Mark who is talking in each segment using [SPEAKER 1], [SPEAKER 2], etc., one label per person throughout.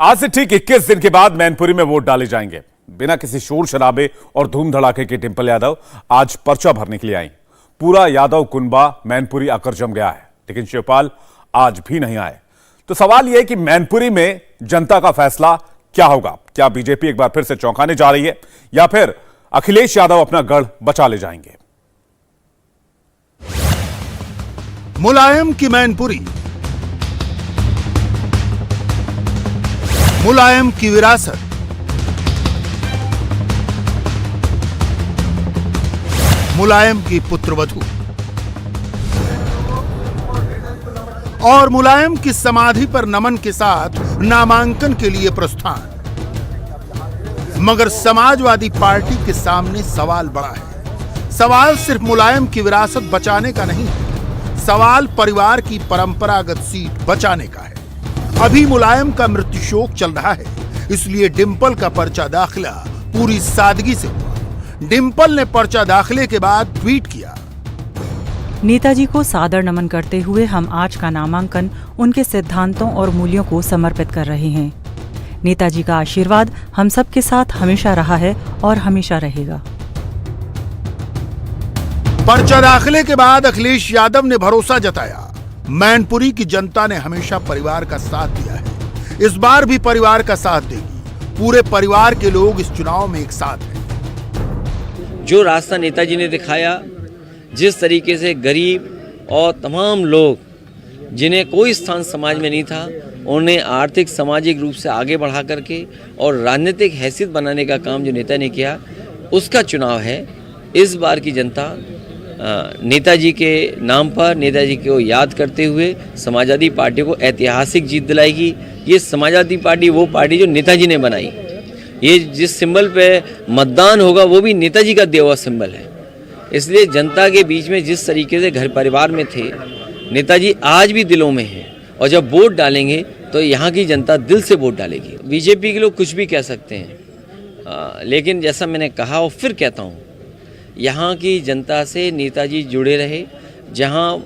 [SPEAKER 1] आज से ठीक 21 दिन के बाद मैनपुरी में वोट डाले जाएंगे। बिना किसी शोर शराबे और धूम धड़ाके के डिंपल यादव आज पर्चा भरने के लिए आई। पूरा यादव कुनबा मैनपुरी आकर जम गया है, लेकिन शिवपाल आज भी नहीं आए। तो सवाल यह है कि मैनपुरी में जनता का फैसला क्या होगा? क्या बीजेपी एक बार फिर से चौंकाने जा रही है या फिर अखिलेश यादव अपना गढ़ बचा ले जाएंगे?
[SPEAKER 2] मुलायम की मैनपुरी, मुलायम की विरासत, मुलायम की पुत्रवधू और मुलायम की समाधि पर नमन के साथ नामांकन के लिए प्रस्थान। मगर समाजवादी पार्टी के सामने सवाल बड़ा है। सवाल सिर्फ मुलायम की विरासत बचाने का नहीं है, सवाल परिवार की परंपरागत सीट बचाने का है। अभी मुलायम का मृत्यु शोक चल रहा है, इसलिए डिंपल का पर्चा दाखिला पूरी सादगी से हुआ। डिंपल ने पर्चा दाखिले के बाद ट्वीट किया,
[SPEAKER 3] नेताजी को सादर नमन करते हुए हम आज का नामांकन उनके सिद्धांतों और मूल्यों को समर्पित कर रहे हैं। नेताजी का आशीर्वाद हम सबके साथ हमेशा रहा है और हमेशा रहेगा।
[SPEAKER 2] पर्चा दाखिले के बाद अखिलेश यादव ने भरोसा जताया, मैनपुरी की जनता ने हमेशा परिवार का साथ दिया है, इस बार भी परिवार का साथ देगी। पूरे परिवार के लोग इस चुनाव में एक साथ हैं।
[SPEAKER 4] जो रास्ता नेताजी ने दिखाया, जिस तरीके से गरीब और तमाम लोग जिन्हें कोई स्थान समाज में नहीं था, उन्हें आर्थिक सामाजिक रूप से आगे बढ़ा करके और राजनीतिक हैसियत बनाने का काम जो नेता ने किया, उसका चुनाव है। इस बार की जनता नेताजी के नाम पर, नेताजी को याद करते हुए समाजवादी पार्टी को ऐतिहासिक जीत दिलाएगी। ये समाजवादी पार्टी वो पार्टी जो नेताजी ने बनाई। ये जिस सिंबल पे मतदान होगा वो भी नेताजी का दिया हुआ सिंबल है। इसलिए जनता के बीच में जिस तरीके से घर परिवार में थे, नेताजी आज भी दिलों में हैं। और जब वोट डालेंगे तो यहाँ की जनता दिल से वोट डालेगी। बीजेपी के लोग कुछ भी कह सकते हैं, लेकिन जैसा मैंने कहा और फिर कहता हूँ, यहाँ की जनता से नेताजी जुड़े रहे। जहाँ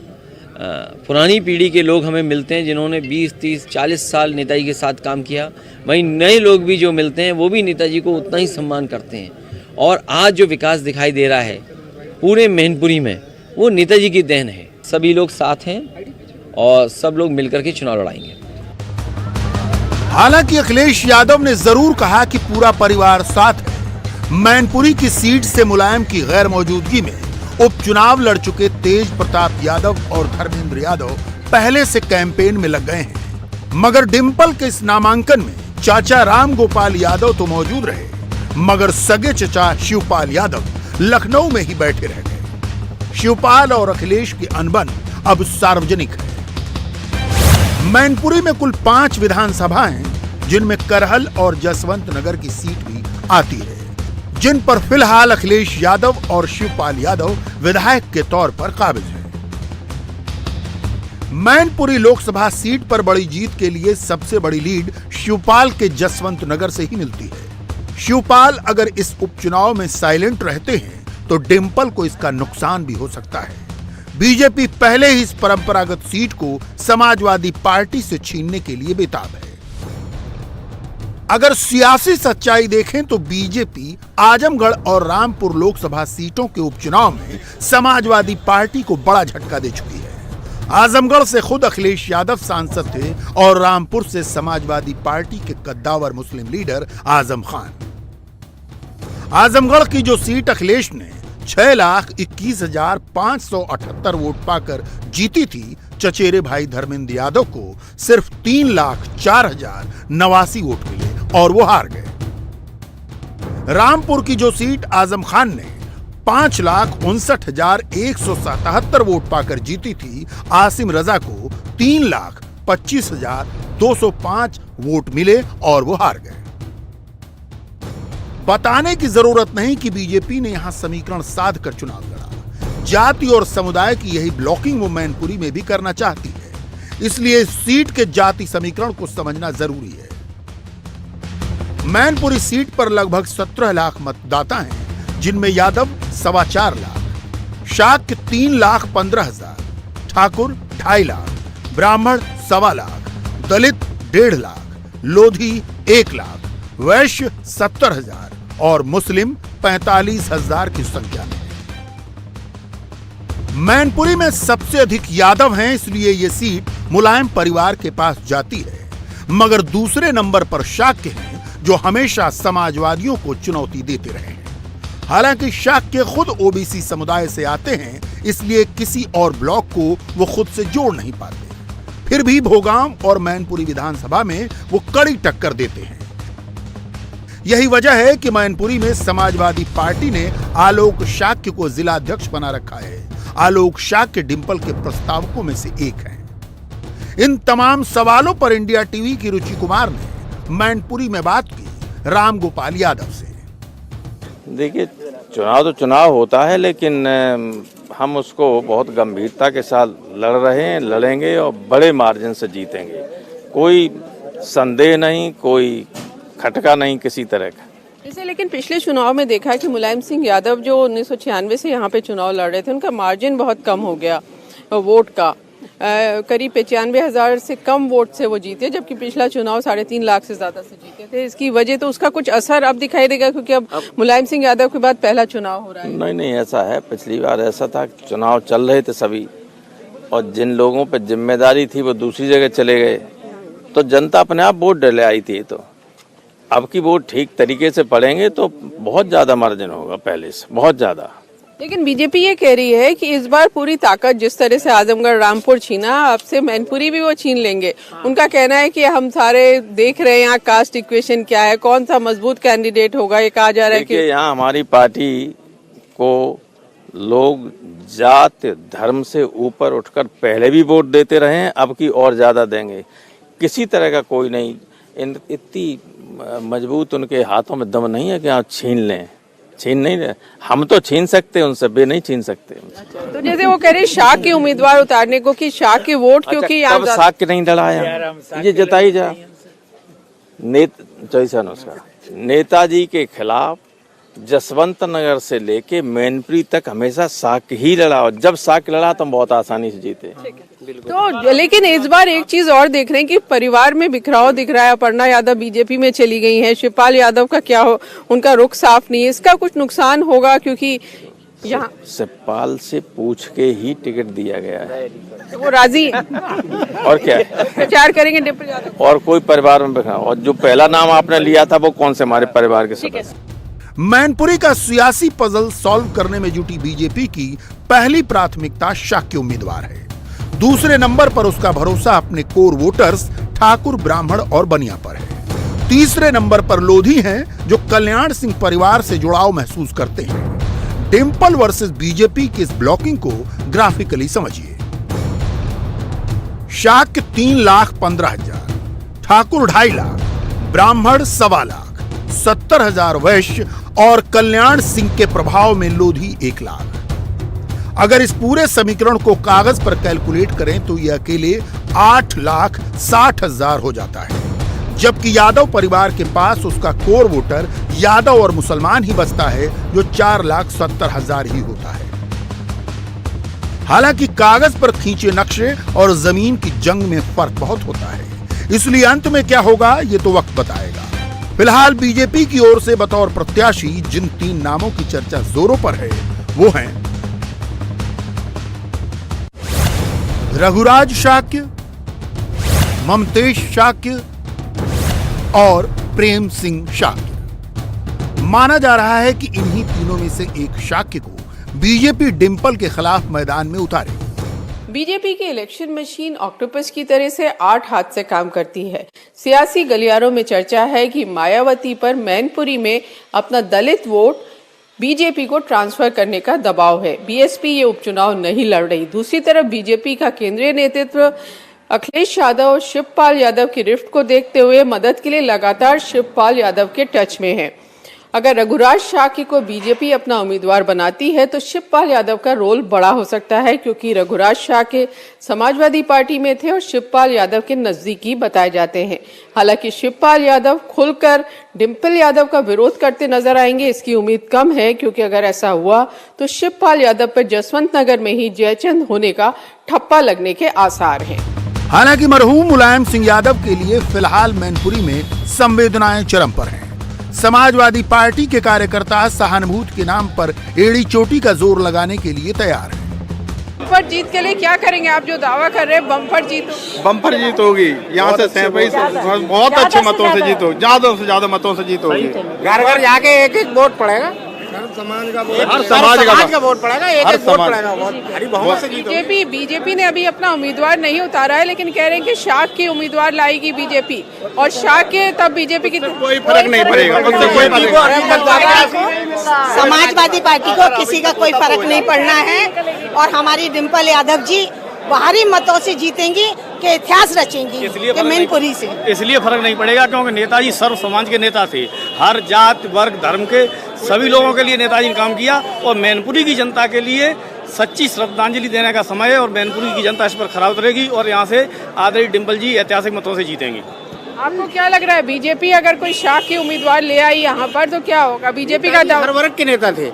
[SPEAKER 4] पुरानी पीढ़ी के लोग हमें मिलते हैं जिन्होंने 20, 30, 40 साल नेताजी के साथ काम किया, वहीं नए लोग भी जो मिलते हैं वो भी नेताजी को उतना ही सम्मान करते हैं। और आज जो विकास दिखाई दे रहा है पूरे मैनपुरी में, वो नेताजी की देन है। सभी लोग साथ हैं और सब लोग मिलकर के चुनाव लड़ाएंगे।
[SPEAKER 2] हालांकि अखिलेश यादव ने जरूर कहा कि पूरा परिवार साथ है। मैनपुरी की सीट से मुलायम की गैर मौजूदगी में उपचुनाव लड़ चुके तेज प्रताप यादव और धर्मेंद्र यादव पहले से कैंपेन में लग गए हैं। मगर डिंपल के इस नामांकन में चाचा राम गोपाल यादव तो मौजूद रहे, मगर सगे चचा शिवपाल यादव लखनऊ में ही बैठे रह गए। शिवपाल और अखिलेश की अनबन अब सार्वजनिक है। मैनपुरी में कुल 5 विधानसभा हैं, जिनमें करहल और जसवंत नगर की सीट भी आती है, जिन पर फिलहाल अखिलेश यादव और शिवपाल यादव विधायक के तौर पर काबिज हैं। मैनपुरी लोकसभा सीट पर बड़ी जीत के लिए सबसे बड़ी लीड शिवपाल के जसवंत नगर से ही मिलती है। शिवपाल अगर इस उपचुनाव में साइलेंट रहते हैं तो डिंपल को इसका नुकसान भी हो सकता है। बीजेपी पहले ही इस परंपरागत सीट को समाजवादी पार्टी से छीनने के लिए बेताब है। अगर सियासी सच्चाई देखें तो बीजेपी आजमगढ़ और रामपुर लोकसभा सीटों के उपचुनाव में समाजवादी पार्टी को बड़ा झटका दे चुकी है। आजमगढ़ से खुद अखिलेश यादव सांसद थे और रामपुर से समाजवादी पार्टी के कद्दावर मुस्लिम लीडर आजम खान। आजमगढ़ की जो सीट अखिलेश ने 6,21,578 वोट पाकर जीती थी, चचेरे भाई धर्मेंद्र यादव को सिर्फ 3,04,089 वोट मिले और वो हार गए। रामपुर की जो सीट आजम खान ने 5,59,177 वोट पाकर जीती थी, आसिम रजा को 3,25,205 वोट मिले और वो हार गए। बताने की जरूरत नहीं कि बीजेपी ने यहां समीकरण साध कर चुनाव लड़ा। जाति और समुदाय की यही ब्लॉकिंग वो मैनपुरी में भी करना चाहती है, इसलिए इस सीट के जाति समीकरण को समझना जरूरी है। मैनपुरी सीट पर लगभग 17 लाख मतदाता हैं, जिनमें यादव 4.25 लाख, शाक्य 3,15,000, ठाकुर 2.5 लाख, ब्राह्मण 1.25 लाख, दलित 1.5 लाख, लोधी 1 लाख, वैश्य 70,000 और मुस्लिम 45,000 की संख्या में। मैनपुरी में सबसे अधिक यादव हैं, इसलिए ये सीट मुलायम परिवार के पास जाती है। मगर दूसरे नंबर पर शाक्य हैं, जो हमेशा समाजवादियों को चुनौती देते रहे हैं। हालांकि शाक्य खुद ओबीसी समुदाय से आते हैं, इसलिए किसी और ब्लॉक को वो खुद से जोड़ नहीं पाते। फिर भी भोगांव और मैनपुरी विधानसभा में वो कड़ी टक्कर देते हैं। यही वजह है कि मैनपुरी में समाजवादी पार्टी ने आलोक शाक्य को जिलाध्यक्ष बना रखा है। आलोक शाक्य डिंपल के प्रस्तावकों में से एक हैं। इन तमाम सवालों पर इंडिया टीवी की रुचि कुमार ने मैनपुरी में बात की राम गोपाल यादव से।
[SPEAKER 5] देखिए, चुनाव तो चुनाव होता है, लेकिन हम उसको बहुत गंभीरता के साथ लड़ रहे हैं, लड़ेंगे और बड़े मार्जिन से जीतेंगे। कोई संदेह नहीं, कोई खटका नहीं किसी तरह का।
[SPEAKER 6] जैसे लेकिन पिछले चुनाव में देखा है कि मुलायम सिंह यादव जो 1996 से यहाँ पे चुनाव लड़ रहे थे, उनका मार्जिन बहुत कम हो गया वोट का। करीब 95,000 से कम वोट से वो जीते, जबकि पिछला चुनाव 3.5 लाख से ज्यादा से जीते थे। इसकी वजह तो उसका कुछ असर अब दिखाई देगा, क्योंकि अब मुलायम सिंह यादव के बाद पहला चुनाव हो रहा है।
[SPEAKER 5] नहीं, ऐसा है। पिछली बार ऐसा था, चुनाव चल रहे थे सभी, और जिन लोगों पर जिम्मेदारी थी वो दूसरी जगह चले गए, तो जनता अपने आप वोट डले आई थी। तो अब की वोट ठीक तरीके से पड़ेंगे तो बहुत ज्यादा मार्जिन होगा पहले से, बहुत ज्यादा।
[SPEAKER 6] लेकिन बीजेपी ये कह रही है कि इस बार पूरी ताकत जिस तरह से आजमगढ़ रामपुर छीना, अब से मैनपुरी भी वो छीन लेंगे। उनका कहना है कि हम सारे देख रहे हैं यहाँ कास्ट इक्वेशन क्या है, कौन सा मजबूत कैंडिडेट होगा। ये कहा जा रहा है कि
[SPEAKER 5] यहाँ हमारी पार्टी को लोग जात धर्म से ऊपर उठकर पहले भी वोट देते रहे हैं, अब की और ज्यादा देंगे। किसी तरह का कोई नहीं, इतनी मजबूत उनके हाथों में दम नहीं है कि आप छीन लें। छीन नहीं रहे, हम तो छीन सकते हैं उनसे, वे नहीं छीन सकते।
[SPEAKER 6] तो जैसे वो कह रहे शाह के उम्मीदवार उतारने को कि शाह के वोट, क्योंकि
[SPEAKER 5] कब शाह के नहीं डराया, ये जताई जा। नेताजी के खिलाफ जसवंत नगर से लेके मैनपुरी तक हमेशा शाक्य ही लड़ा, और जब शाक्य लड़ा तो बहुत आसानी से जीते।
[SPEAKER 6] तो लेकिन इस बार एक चीज और देख रहे हैं कि परिवार में बिखराव दिख रहा है। अपर्णा यादव बीजेपी में चली गई हैं, शिवपाल यादव का क्या हो, उनका रुख साफ नहीं है। इसका कुछ नुकसान होगा, क्योंकि यहाँ
[SPEAKER 5] शिवपाल से पूछ के ही टिकट दिया गया है,
[SPEAKER 6] तो वो राजी
[SPEAKER 5] और क्या है,
[SPEAKER 6] प्रचार करेंगे डिम्पल यादव।
[SPEAKER 5] और कोई परिवार में बिखराव। और जो पहला नाम आपने लिया था वो कौन से हमारे परिवार के सदस्य?
[SPEAKER 2] मैनपुरी का सियासी पजल सॉल्व करने में जुटी बीजेपी की पहली प्राथमिकता शाक्य उम्मीदवार है। दूसरे नंबर पर उसका भरोसा अपने कोर वोटर्स ठाकुर, ब्राह्मण और बनिया पर है। तीसरे नंबर पर लोधी हैं, जो कल्याण सिंह परिवार से जुड़ाव महसूस करते हैं। डिंपल वर्सेस बीजेपी की इस ब्लॉकिंग को ग्राफिकली समझिए। शाक्य 3,15,000, ठाकुर 2.5 लाख, ब्राह्मण 1.25 लाख, 70,000 वैश्य और कल्याण सिंह के प्रभाव में लोधी 1 लाख। अगर इस पूरे समीकरण को कागज पर कैलकुलेट करें तो यह अकेले 8,60,000 हो जाता है, जबकि यादव परिवार के पास उसका कोर वोटर यादव और मुसलमान ही बचता है, जो 4,70,000 ही होता है। हालांकि कागज पर खींचे नक्शे और जमीन की जंग में फर्क बहुत होता है, इसलिए अंत में क्या होगा ये तो वक्त बताएगा। फिलहाल बीजेपी की ओर से बतौर प्रत्याशी जिन 3 नामों की चर्चा जोरों पर है वो हैं रघुराज शाक्य, ममतेश शाक्य और प्रेम सिंह शाक्य। माना जा रहा है कि इन्हीं तीनों में से एक शाक्य को बीजेपी डिंपल के खिलाफ मैदान में उतारेगी।
[SPEAKER 6] बीजेपी की इलेक्शन मशीन ऑक्टोपस की तरह से 8 हाथ से काम करती है। सियासी गलियारों में चर्चा है कि मायावती पर मैनपुरी में अपना दलित वोट बीजेपी को ट्रांसफर करने का दबाव है। बीएसपी ये उपचुनाव नहीं लड़ रही। दूसरी तरफ बीजेपी का केंद्रीय नेतृत्व अखिलेश यादव और शिवपाल यादव की रिफ्ट को देखते हुए मदद के लिए लगातार शिवपाल यादव के टच में है। अगर रघुराज शाक्य को बीजेपी अपना उम्मीदवार बनाती है तो शिवपाल यादव का रोल बड़ा हो सकता है, क्योंकि रघुराज शाक्य समाजवादी पार्टी में थे और शिवपाल यादव के नजदीकी बताए जाते हैं। हालांकि शिवपाल यादव खुलकर डिंपल यादव का विरोध करते नजर आएंगे, इसकी उम्मीद कम है, क्योंकि अगर ऐसा हुआ तो शिवपाल यादव पर जसवंत नगर में ही जयचंद होने का ठप्पा लगने के आसार हैं।
[SPEAKER 2] हालांकि मरहूम मुलायम सिंह यादव के लिए फिलहाल मैनपुरी में संवेदनाएं चरम पर हैं। समाजवादी पार्टी के कार्यकर्ता सहानुभूति के नाम पर एड़ी चोटी का जोर लगाने के लिए तैयार हैं।
[SPEAKER 6] बम्पर जीत के लिए क्या करेंगे आप जो दावा कर रहे हैं? बम्पर जीत
[SPEAKER 7] होगी यहाँ से बहुत अच्छे मतों से जीत होगी, ज्यादा से ज्यादा मतों से जीत होगी।
[SPEAKER 8] घर घर जाके एक एक वोट पड़ेगा,
[SPEAKER 7] हर समाज का
[SPEAKER 8] वोट पड़ेगा, एक एक वोट पड़ेगा। बहुत से जीत होगी।
[SPEAKER 6] बीजेपी ने अभी अपना उम्मीदवार नहीं उतारा है, लेकिन कह रहे हैं कि शाख की उम्मीदवार लाएगी बीजेपी, और शाख के तब बीजेपी की
[SPEAKER 7] कोई फर्क नहीं पड़ेगा।
[SPEAKER 9] समाजवादी पार्टी को किसी का कोई फर्क नहीं पड़ना है, और हमारी डिम्पल यादव जी बाहरी मतों से जीतेंगी कि इतिहास रचेंगी कि मैनपुरी से।
[SPEAKER 10] इसलिए फर्क नहीं पड़ेगा क्योंकि नेताजी सर्व समाज के नेता थे। हर जात वर्ग धर्म के सभी लोगों के लिए नेताजी ने काम किया, और मैनपुरी की जनता के लिए सच्ची श्रद्धांजलि देने का समय है, और मैनपुरी की जनता इस पर खरा उतरेगी, और यहाँ से आदरणीय डिम्पल जी ऐतिहासिक मतों से जीतेंगी।
[SPEAKER 6] आपको क्या लग रहा है, बीजेपी अगर कोई शाख की उम्मीदवार ले आई यहाँ पर तो क्या होगा? बीजेपी का
[SPEAKER 8] हर वर्ग के नेता थे,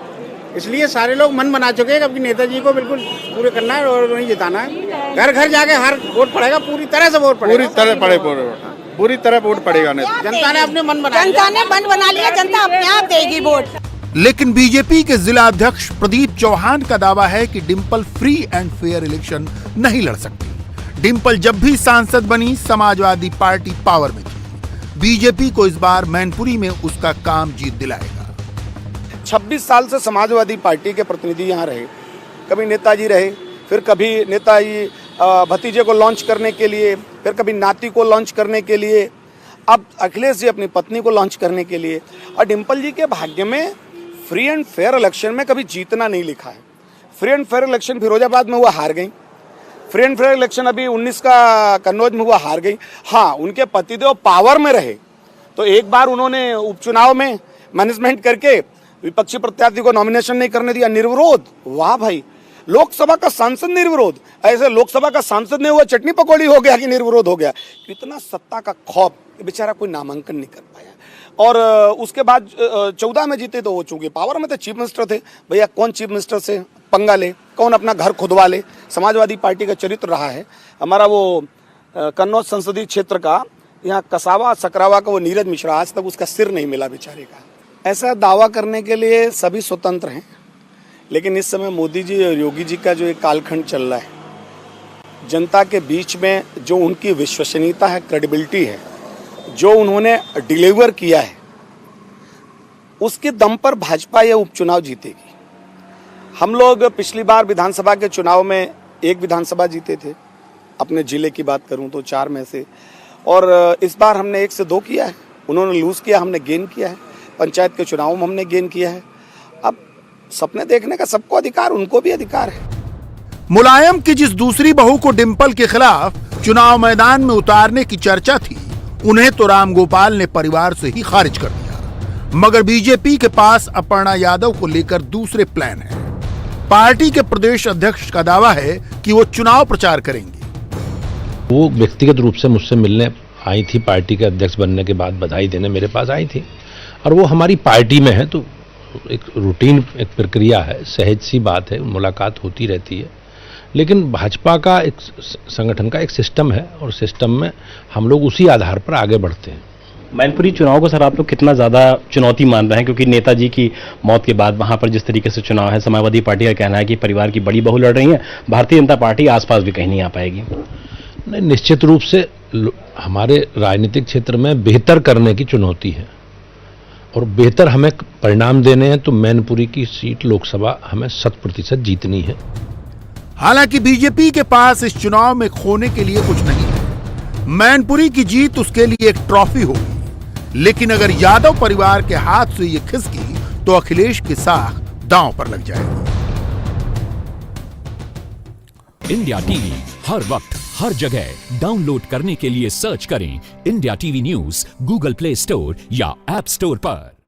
[SPEAKER 8] इसलिए सारे लोग मन बना चुके हैं कि नेताजी को बिल्कुल पूरे करना है और उन्हें जिताना है। घर घर जाके हर वोट पड़ेगा, पूरी तरह से वोट पड़ेगा,
[SPEAKER 7] पूरी तरह वोट पड़ेगा।
[SPEAKER 8] जनता ने अपने मन बना
[SPEAKER 9] लिया, जनता अपने आप देगी वोट।
[SPEAKER 2] लेकिन बीजेपी के जिला अध्यक्ष प्रदीप चौहान का दावा है कि Dimple free and fair election नहीं लड़ सकती। डिम्पल जब भी सांसद बनी समाजवादी पार्टी पावर में थी। बीजेपी को इस बार मैनपुरी में उसका काम जीत दिलाएगा।
[SPEAKER 7] 26 साल से समाजवादी पार्टी के प्रतिनिधि यहाँ रहे, कभी नेताजी रहे, फिर कभी नेताजी भतीजे को लॉन्च करने के लिए, फिर कभी नाती को लॉन्च करने के लिए, अब अखिलेश जी अपनी पत्नी को लॉन्च करने के लिए। और डिम्पल जी के भाग्य में फ्री एंड फेयर इलेक्शन में कभी जीतना नहीं लिखा है। Free and fair election Firozabad में हुआ, हार गई। फ्री एंड फेयर इलेक्शन अभी 19 का कन्नौज में हुआ, हार गई। हाँ, उनके पतिदेव पावर में रहे तो एक बार उन्होंने उपचुनाव में मैनेजमेंट करके विपक्षी प्रत्याशी को नॉमिनेशन नहीं करने दिया, निर्विरोध। वाह भाई, लोकसभा का सांसद निर्विरोध। ऐसे लोकसभा का सांसद नहीं हुआ, चटनी पकौड़ी हो गया कि निर्विरोध हो गया। कितना सत्ता का खौफ, बेचारा कोई नामांकन नहीं कर पाया। और उसके बाद 14 में जीते तो वो चूंकि पावर में थे, चीफ मिनिस्टर थे। भैया कौन चीफ मिनिस्टर से पंगा ले, कौन अपना घर खुदवा ले। समाजवादी पार्टी का चरित्र रहा है हमारा। वो कन्नौज संसदीय क्षेत्र का यहाँ कसावा सकरावा का वो नीरज मिश्रा, आज तक उसका सिर नहीं मिला बेचारे का। ऐसा दावा करने के लिए सभी स्वतंत्र हैं, लेकिन इस समय मोदी जी और योगी जी का जो एक कालखंड चल रहा है, जनता के बीच में जो उनकी विश्वसनीयता है, क्रेडिबिलिटी है, जो उन्होंने डिलीवर किया है, उसके दम पर भाजपा यह उपचुनाव जीतेगी। हम लोग पिछली बार विधानसभा के चुनाव में एक विधानसभा जीते थे, अपने जिले की बात करूं तो 4 में से, और इस बार हमने 1 से 2 किया है। उन्होंने लूज किया, हमने गेन किया है। पंचायत के चुनाव में हमने गेन किया है। अब सपने देखने का सबको अधिकार, उनको भी अधिकार है।
[SPEAKER 2] मुलायम की जिस दूसरी बहू को डिम्पल के खिलाफ चुनाव मैदान में उतारने की चर्चा थी, उन्हें तो रामगोपाल ने परिवार से ही खारिज कर दिया। मगर बीजेपी के पास अपर्णा यादव को लेकर दूसरे प्लान है। पार्टी के प्रदेश अध्यक्ष का दावा है कि वो चुनाव प्रचार करेंगे।
[SPEAKER 11] वो व्यक्तिगत रूप से मुझसे मिलने आई थी, पार्टी के अध्यक्ष बनने के बाद बधाई देने मेरे पास आई थी, और वो हमारी पार्टी में है तो एक रूटीन एक प्रक्रिया है, सहज सी बात है, मुलाकात होती रहती है। लेकिन भाजपा का एक संगठन का एक सिस्टम है, और सिस्टम में हम लोग उसी आधार पर आगे बढ़ते हैं।
[SPEAKER 12] मैनपुरी चुनाव को सर आप लोग कितना ज़्यादा चुनौती मान रहे हैं, क्योंकि नेताजी की मौत के बाद वहाँ पर जिस तरीके से चुनाव है, समाजवादी पार्टी का कहना है कि परिवार की बड़ी बहू लड़ रही है, भारतीय जनता पार्टी आसपास भी कहीं नहीं आ पाएगी।
[SPEAKER 11] नहीं, निश्चित रूप से हमारे राजनीतिक क्षेत्र में बेहतर करने की चुनौती है, और बेहतर हमें परिणाम देने हैं, तो मैनपुरी की सीट लोकसभा हमें 100% जीतनी है।
[SPEAKER 2] हालांकि बीजेपी के पास इस चुनाव में खोने के लिए कुछ नहीं है। मैनपुरी की जीत उसके लिए एक ट्रॉफी होगी, लेकिन अगर यादव परिवार के हाथ से ये खिसकी तो अखिलेश की साख दांव पर लग जाएगी।
[SPEAKER 13] इंडिया टीवी हर वक्त हर जगह डाउनलोड करने के लिए सर्च करें India TV news Google play store या ऐप स्टोर पर।